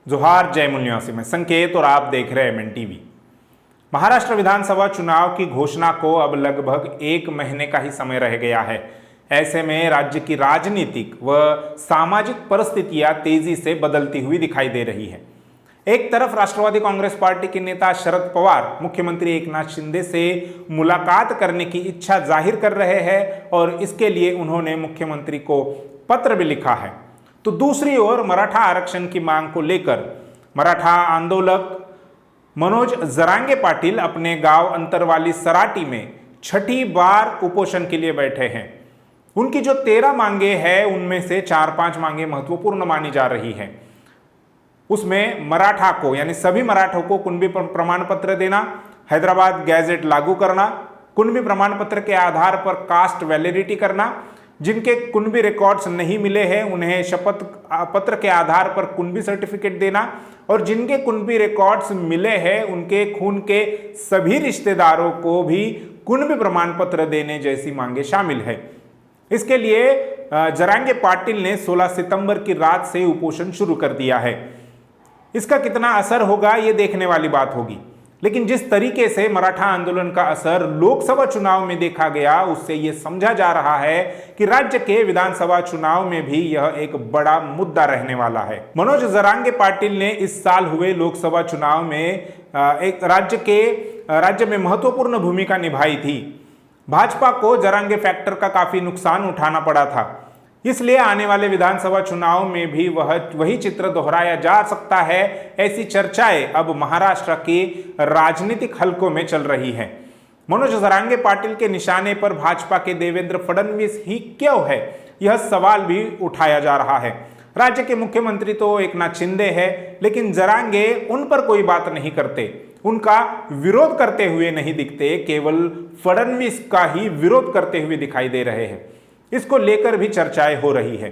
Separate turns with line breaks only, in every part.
जोहार, जय मूल्यवासी में संकेत और आप देख रहे हैं एमएन टीवी। महाराष्ट्र विधानसभा चुनाव की घोषणा को अब लगभग 1 महीने का ही समय रह गया है। ऐसे में राज्य की राजनीतिक व सामाजिक परिस्थितियां तेजी से बदलती हुई दिखाई दे रही है। एक तरफ राष्ट्रवादी कांग्रेस पार्टी के नेता शरद पवार मुख्यमंत्री एकनाथ शिंदे से मुलाकात करने की इच्छा जाहिर कर रहे हैं और इसके लिए उन्होंने मुख्यमंत्री को पत्र भी लिखा है, तो दूसरी ओर मराठा आरक्षण की मांग को लेकर मराठा आंदोलक मनोज जरांगे पाटिल अपने गांव अंतरवाली सराटी में छठी बार उपोषण के लिए बैठे हैं। उनकी जो 13 मांगे हैं उनमें से 4-5 मांगे महत्वपूर्ण मानी जा रही है। उसमें मराठा को यानी सभी मराठों को कुणबी प्रमाण पत्र देना, हैदराबाद गैजेट लागू करना, कुणबी प्रमाण पत्र के आधार पर कास्ट वैलिडिटी करना, जिनके कुणबी रिकॉर्ड्स नहीं मिले हैं उन्हें शपथ पत्र के आधार पर कुणबी सर्टिफिकेट देना और जिनके कुणबी रिकॉर्ड्स मिले हैं उनके खून के सभी रिश्तेदारों को भी कुणबी प्रमाण पत्र देने जैसी मांगे शामिल है। इसके लिए जरांगे पाटिल ने 16 सितंबर की रात से उपोषण शुरू कर दिया है। इसका कितना असर होगा ये देखने वाली बात होगी, लेकिन जिस तरीके से मराठा आंदोलन का असर लोकसभा चुनाव में देखा गया उससे यह समझा जा रहा है कि राज्य के विधानसभा चुनाव में भी यह एक बड़ा मुद्दा रहने वाला है। मनोज जरांगे पाटिल ने इस साल हुए लोकसभा चुनाव में एक राज्य में महत्वपूर्ण भूमिका निभाई थी। भाजपा को जरांगे फैक्टर का काफी नुकसान उठाना पड़ा था, इसलिए आने वाले विधानसभा चुनाव में भी वही चित्र दोहराया जा सकता है। ऐसी चर्चाएं अब महाराष्ट्र के राजनीतिक हलकों में चल रही है। मनोज जरांगे पाटिल के निशाने पर भाजपा के देवेंद्र फडणवीस ही क्यों है, यह सवाल भी उठाया जा रहा है। राज्य के मुख्यमंत्री तो एकनाथ शिंदे है, लेकिन जरांगे उन पर कोई बात नहीं करते, उनका विरोध करते हुए नहीं दिखते, केवल फडणवीस का ही विरोध करते हुए दिखाई दे रहे हैं। इसको लेकर भी चर्चाएं हो रही है।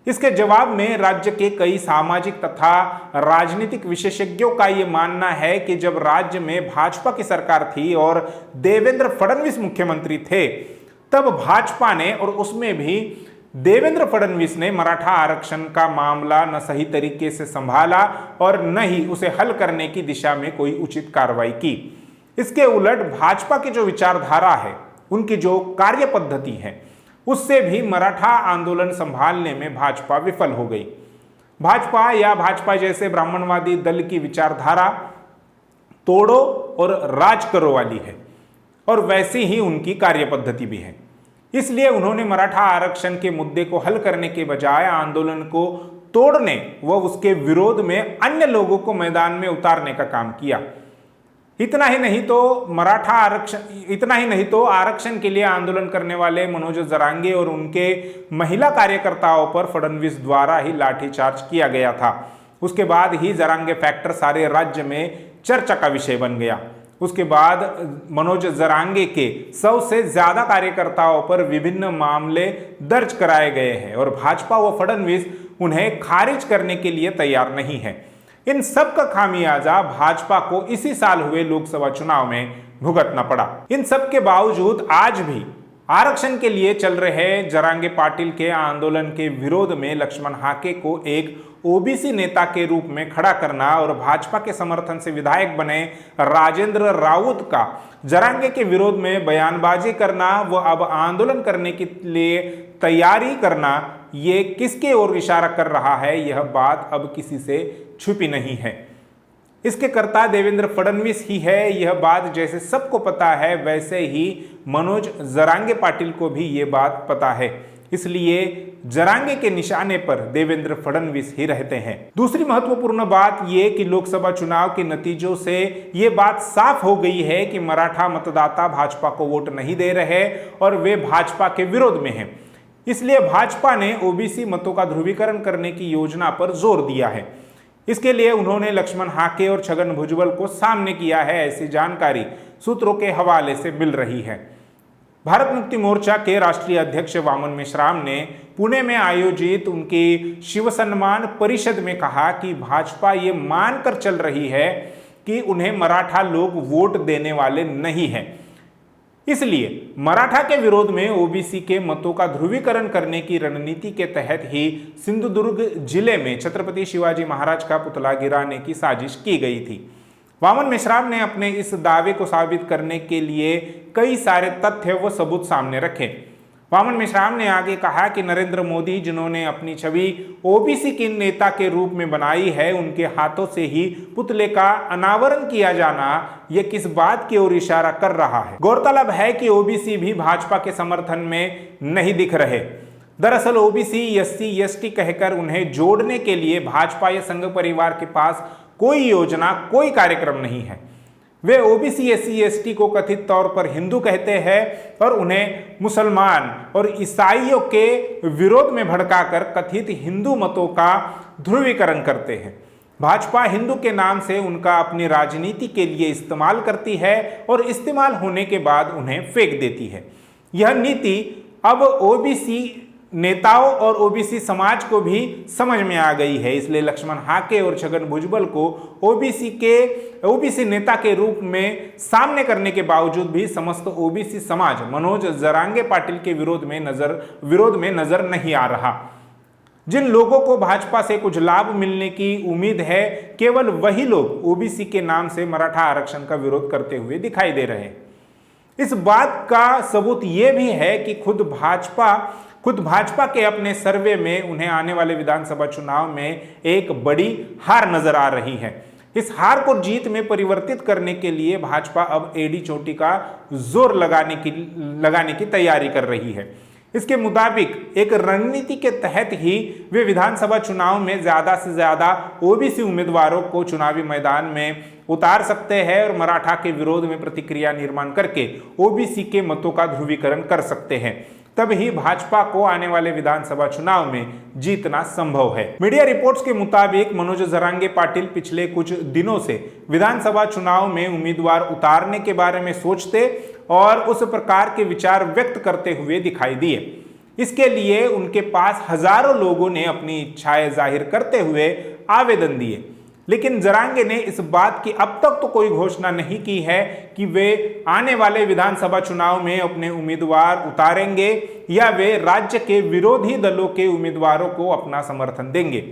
इसके जवाब में राज्य के कई सामाजिक तथा राजनीतिक विशेषज्ञों का यह मानना है कि जब राज्य में भाजपा की सरकार थी और देवेंद्र फडणवीस मुख्यमंत्री थे, तब भाजपा ने और उसमें भी देवेंद्र फडणवीस ने मराठा आरक्षण का मामला न सही तरीके से संभाला और न ही उसे हल करने की दिशा में कोई उचित कार्रवाई की। इसके उलट भाजपा की जो विचारधारा है, उनकी जो कार्य पद्धति है, उससे भी मराठा आंदोलन संभालने में भाजपा विफल हो गई। भाजपा या भाजपा जैसे ब्राह्मणवादी दल की विचारधारा तोड़ो और राज करो वाली है और वैसी ही उनकी कार्य पद्धति भी है। इसलिए उन्होंने मराठा आरक्षण के मुद्दे को हल करने के बजाय आंदोलन को तोड़ने व उसके विरोध में अन्य लोगों को मैदान में उतारने का काम किया। इतना ही नहीं तो आरक्षण के लिए आंदोलन करने वाले मनोज जरांगे और उनके महिला कार्यकर्ताओं पर फडणवीस द्वारा ही लाठीचार्ज किया गया था। उसके बाद ही जरांगे फैक्टर सारे राज्य में चर्चा का विषय बन गया। उसके बाद मनोज जरांगे के 100 से ज्यादा कार्यकर्ताओं पर विभिन्न मामले दर्ज कराए गए हैं और भाजपा व फडणवीस उन्हें खारिज करने के लिए तैयार नहीं है। इन सब का खामियाजा भाजपा को इसी साल हुए लोकसभा चुनाव में भुगतना पड़ा। इन सब के बावजूद आज भी आरक्षण के लिए चल रहे जरांगे पाटिल के आंदोलन के विरोध में लक्ष्मण हाके को एक ओबीसी नेता के रूप में खड़ा करना और भाजपा के समर्थन से विधायक बने राजेंद्र राउत का जरांगे के विरोध में बयानबाजी करना व अब आंदोलन करने के लिए तैयारी करना, ये किसके ओर इशारा कर रहा है, यह बात अब किसी से छुपी नहीं है। इसके कर्ता देवेंद्र फडणवीस ही है, यह बात जैसे सबको पता है वैसे ही मनोज जरांगे पाटिल को भी ये बात पता है। इसलिए जरांगे के निशाने पर देवेंद्र फडणवीस ही रहते हैं। दूसरी महत्वपूर्ण बात यह कि लोकसभा चुनाव के नतीजों से ये बात साफ हो गई है कि मराठा मतदाता भाजपा को वोट नहीं दे रहे और वे भाजपा के विरोध में हैं। इसलिए भाजपा ने ओबीसी मतों का ध्रुवीकरण करने की योजना पर जोर दिया है। इसके लिए उन्होंने लक्ष्मण हाके और छगन भुजबल को सामने किया है, ऐसी जानकारी सूत्रों के हवाले से मिल रही है। भारत मुक्ति मोर्चा के राष्ट्रीय अध्यक्ष वामन मेश्राम ने पुणे में आयोजित उनकी शिव सम्मान परिषद में कहा कि भाजपा ये मानकर चल रही है कि उन्हें मराठा लोग वोट देने वाले नहीं हैं। इसलिए मराठा के विरोध में ओबीसी के मतों का ध्रुवीकरण करने की रणनीति के तहत ही सिंधुदुर्ग जिले में छत्रपति शिवाजी महाराज का पुतला गिराने की साजिश की गई थी। वामन मेश्राम ने अपने इस दावे को साबित करने के लिए कई सारे तथ्य व सबूत सामने रखे। वामन मेश्राम ने आगे कहा कि नरेंद्र मोदी जिन्होंने अपनी छवि ओबीसी के नेता के रूप में बनाई है, उनके हाथों से ही पुतले का अनावरण किया जाना यह किस बात की ओर इशारा कर रहा है। गौरतलब है कि ओबीसी भी भाजपा के समर्थन में नहीं दिख रहे। दरअसल ओबीसी एससी एसटी कहकर उन्हें जोड़ने के लिए भाजपा या संघ परिवार के पास कोई योजना, कोई कार्यक्रम नहीं है। वे ओबीसी एससी एसटी को कथित तौर पर हिंदू कहते हैं और उन्हें मुसलमान और ईसाइयों के विरोध में भड़काकर कथित हिंदू मतों का ध्रुवीकरण करते हैं। भाजपा हिंदू के नाम से उनका अपनी राजनीति के लिए इस्तेमाल करती है और इस्तेमाल होने के बाद उन्हें फेंक देती है। यह नीति अब ओबीसी नेताओं और ओबीसी समाज को भी समझ में आ गई है। इसलिए लक्ष्मण हाके और छगन भुजबल को ओबीसी नेता के रूप में सामने करने के बावजूद भी समस्त ओबीसी समाज मनोज जरांगे पाटिल के विरोध में नजर नहीं आ रहा। जिन लोगों को भाजपा से कुछ लाभ मिलने की उम्मीद है, केवल वही लोग ओबीसी के नाम से मराठा आरक्षण का विरोध करते हुए दिखाई दे रहे हैं। इस बात का सबूत यह भी है कि खुद भाजपा के अपने सर्वे में उन्हें आने वाले विधानसभा चुनाव में एक बड़ी हार नजर आ रही है। इस हार को जीत में परिवर्तित करने के लिए भाजपा अब एडी चोटी का जोर लगाने की तैयारी कर रही है। इसके मुताबिक एक रणनीति के तहत ही वे विधानसभा चुनाव में ज्यादा से ज्यादा ओबीसी उम्मीदवारों को चुनावी मैदान में उतार सकते हैं और मराठा के विरोध में प्रतिक्रिया निर्माण करके ओबीसी के मतों का ध्रुवीकरण कर सकते हैं। तब ही भाजपा को आने वाले विधानसभा चुनाव में जीतना संभव है। मीडिया रिपोर्ट्स के मुताबिक मनोज जरांगे पाटिल पिछले कुछ दिनों से विधानसभा चुनाव में उम्मीदवार उतारने के बारे में सोचते और उस प्रकार के विचार व्यक्त करते हुए दिखाई दिए। इसके लिए उनके पास हजारों लोगों ने अपनी इच्छाएं जाहिर करते हुए आवेदन दिए, लेकिन जरांगे ने इस बात की अब तक तो कोई घोषणा नहीं की है कि वे आने वाले विधानसभा चुनाव में अपने उम्मीदवार उतारेंगे या वे राज्य के विरोधी दलों के उम्मीदवारों को अपना समर्थन देंगे।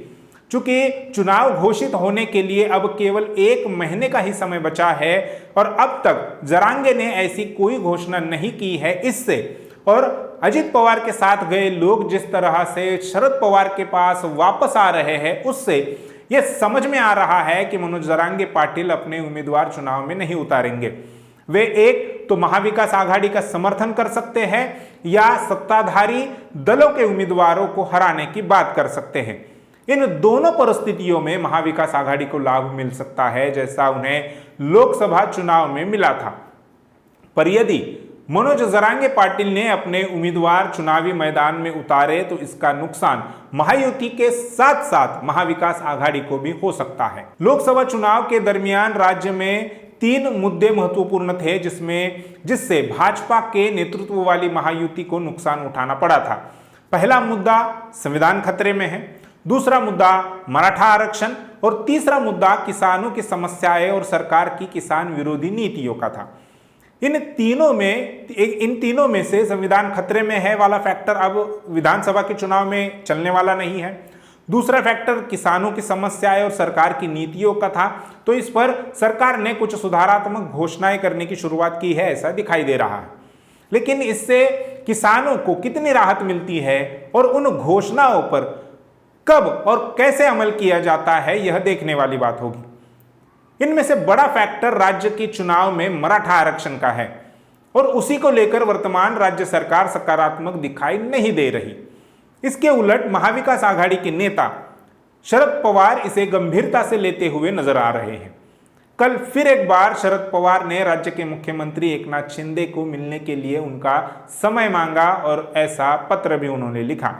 चूंकि चुनाव घोषित होने के लिए अब केवल 1 महीने का ही समय बचा है और अब तक जरांगे ने ऐसी कोई घोषणा नहीं की है। इससे और अजित पवार के साथ गए लोग जिस तरह से शरद पवार के पास वापस आ रहे हैं, उससे यह समझ में आ रहा है कि मनोज जरांगे पाटिल अपने उम्मीदवार चुनाव में नहीं उतारेंगे। वे एक तो महाविकास आघाड़ी का समर्थन कर सकते हैं या सत्ताधारी दलों के उम्मीदवारों को हराने की बात कर सकते हैं। इन दोनों परिस्थितियों में महाविकास आघाड़ी को लाभ मिल सकता है, जैसा उन्हें लोकसभा चुनाव में मिला था। पर यदि मनोज जरांगे पाटिल ने अपने उम्मीदवार चुनावी मैदान में उतारे तो इसका नुकसान महायुति के साथ साथ महाविकास आघाड़ी को भी हो सकता है। लोकसभा चुनाव के दरमियान राज्य में 3 मुद्दे महत्वपूर्ण थे जिससे भाजपा के नेतृत्व वाली महायुति को नुकसान उठाना पड़ा था। पहला मुद्दा संविधान खतरे में है, दूसरा मुद्दा मराठा आरक्षण और तीसरा मुद्दा किसानों की समस्याएं और सरकार की किसान विरोधी नीतियों का था। इन तीनों में से संविधान खतरे में है वाला फैक्टर अब विधानसभा के चुनाव में चलने वाला नहीं है। दूसरा फैक्टर किसानों की समस्याएं और सरकार की नीतियों का था, तो इस पर सरकार ने कुछ सुधारात्मक घोषणाएं करने की शुरुआत की है, ऐसा दिखाई दे रहा है। लेकिन इससे किसानों को कितनी राहत मिलती है और उन घोषणाओं पर कब और कैसे अमल किया जाता है, यह देखने वाली बात होगी। इनमें से बड़ा फैक्टर राज्य के चुनाव में मराठा आरक्षण का है और उसी को लेकर वर्तमान राज्य सरकार सकारात्मक दिखाई नहीं दे रही। इसके उलट महाविकास आघाड़ी के नेता शरद पवार इसे गंभीरता से लेते हुए नजर आ रहे हैं। कल फिर एक बार शरद पवार ने राज्य के मुख्यमंत्री एकनाथ शिंदे को मिलने के लिए उनका समय मांगा और ऐसा पत्र भी उन्होंने लिखा।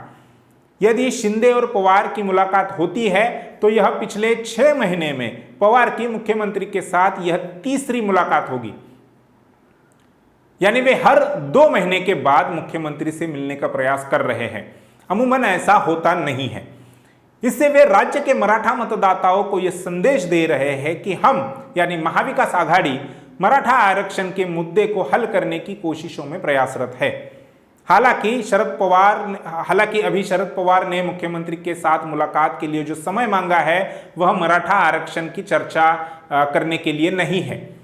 यदि शिंदे और पवार की मुलाकात होती है तो यह पिछले 6 महीने में पवार की मुख्यमंत्री के साथ यह तीसरी मुलाकात होगी। यानी वे हर 2 महीने के बाद मुख्यमंत्री से मिलने का प्रयास कर रहे हैं। अमूमन ऐसा होता नहीं है। इससे वे राज्य के मराठा मतदाताओं को यह संदेश दे रहे हैं कि हम यानी महाविकास आघाड़ी मराठा आरक्षण के मुद्दे को हल करने की कोशिशों में प्रयासरत है। हालांकि अभी शरद पवार ने मुख्यमंत्री के साथ मुलाकात के लिए जो समय मांगा है वह मराठा आरक्षण की चर्चा करने के लिए नहीं है,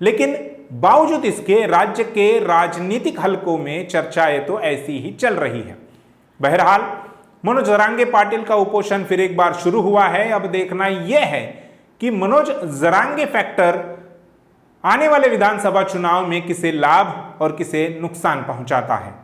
लेकिन बावजूद इसके राज्य के राजनीतिक हलकों में चर्चाएं तो ऐसी ही चल रही है। बहरहाल मनोज जरांगे पाटिल का उपोषण फिर एक बार शुरू हुआ है। अब देखना यह है कि मनोज जरांगे फैक्टर आने वाले विधानसभा चुनाव में किसे लाभ और किसे नुकसान पहुंचाता है।